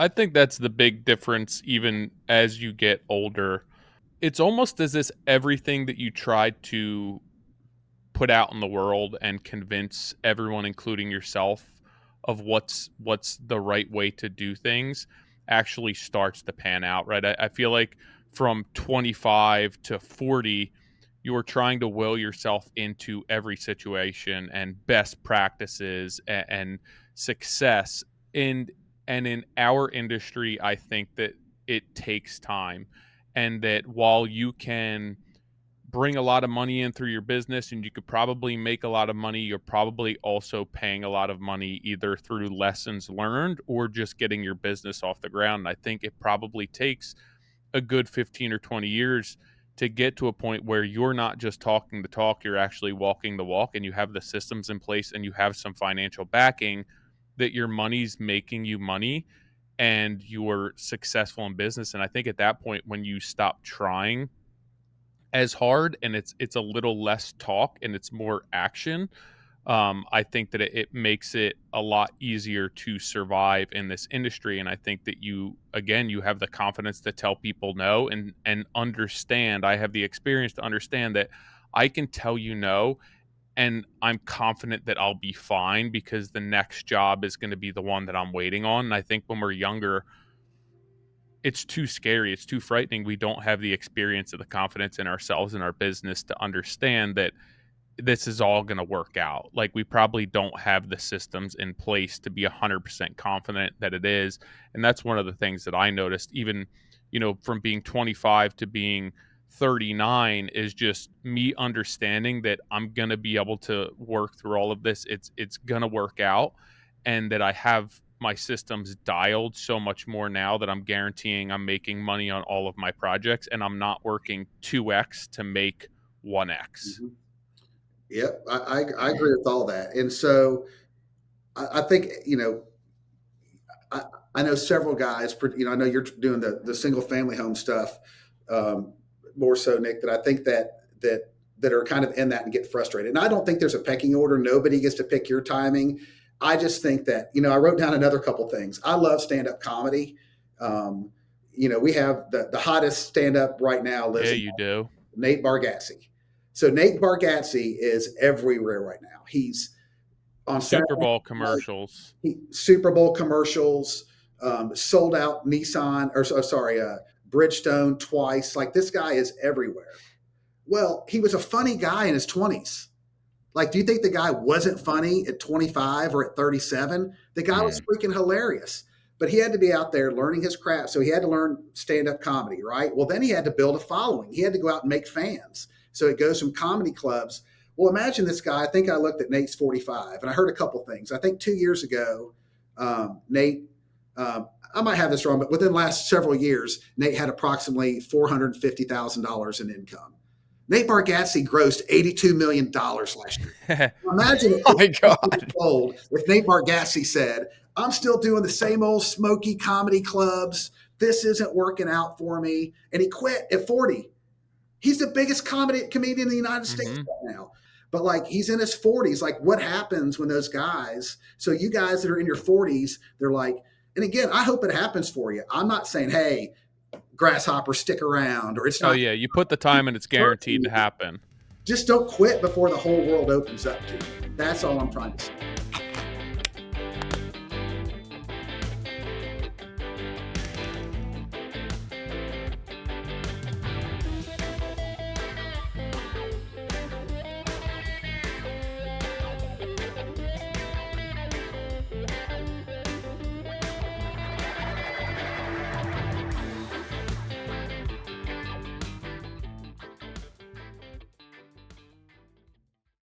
I think that's the big difference even as you get older. It's almost as if everything that you try to put out in the world and convince everyone, including yourself, of what's the right way to do things actually starts to pan out, right? I feel like from 25 to 40, you're trying to will yourself into every situation and best practices and success. And in our industry, I think that it takes time, and that while you can bring a lot of money in through your business and you could probably make a lot of money, you're probably also paying a lot of money either through lessons learned or just getting your business off the ground. And I think it probably takes a good 15 or 20 years to get to a point where you're not just talking the talk, you're actually walking the walk, and you have the systems in place and you have some financial backing that your money's making you money and you're successful in business. And I think at that point, when you stop trying as hard and it's a little less talk and it's more action, I think that it makes it a lot easier to survive in this industry. And I think that you have the confidence to tell people no, and understand. I have the experience to understand that I can tell you no, and I'm confident that I'll be fine because the next job is going to be the one that I'm waiting on. And I think when we're younger, it's too scary. It's too frightening. We don't have the experience or the confidence in ourselves and our business to understand that this is all going to work out. Like, we probably don't have the systems in place to be 100% confident that it is. And that's one of the things that I noticed, even, from being 25 to being 39, is just me understanding that I'm going to be able to work through all of this. It's going to work out, and that I have my systems dialed so much more now that I'm guaranteeing I'm making money on all of my projects and I'm not working 2x to make 1x. Mm-hmm. Yep, I agree with all that. And so I think, I, I know several guys, I know you're doing the single family home stuff more so, Nick, that I think that are kind of in that and get frustrated. And I don't think there's a pecking order. Nobody gets to pick your timing. I just think that, I wrote down another couple things. I love stand-up comedy. We have the hottest stand-up right now lives Yeah, in you do. Nate Bargatze. So Nate Bargatze is everywhere right now. He's on Super Saturday Bowl Night, commercials. Super Bowl commercials, sold out Nissan, or sorry, Bridgestone twice. Like, this guy is everywhere. Well, he was a funny guy in his 20s. Like, do you think the guy wasn't funny at 25 or at 37? The guy was freaking hilarious. But he had to be out there learning his craft. So he had to learn stand-up comedy, right? Well, then he had to build a following. He had to go out and make fans. So it goes from comedy clubs. Well, imagine this guy. I think I looked at Nate's 45, and I heard a couple things. I think 2 years ago, Nate, I might have this wrong, but within the last several years, Nate had approximately $450,000 in income. Nate Bargatze grossed $82 million last year. Imagine Oh my years God. old if Nate Bargatze said, I'm still doing the same old smoky comedy clubs. This isn't working out for me. And he quit at 40. He's the biggest comedian in the United States right now. But like, he's in his 40s. Like, what happens when those guys, so you guys that are in your 40s, they're like, and again, I hope it happens for you. I'm not saying, hey, grasshopper, stick around, or it's Oh not. yeah, you put the time and it's guaranteed to happen. Just don't quit before the whole world opens up to you. That's all I'm trying to say.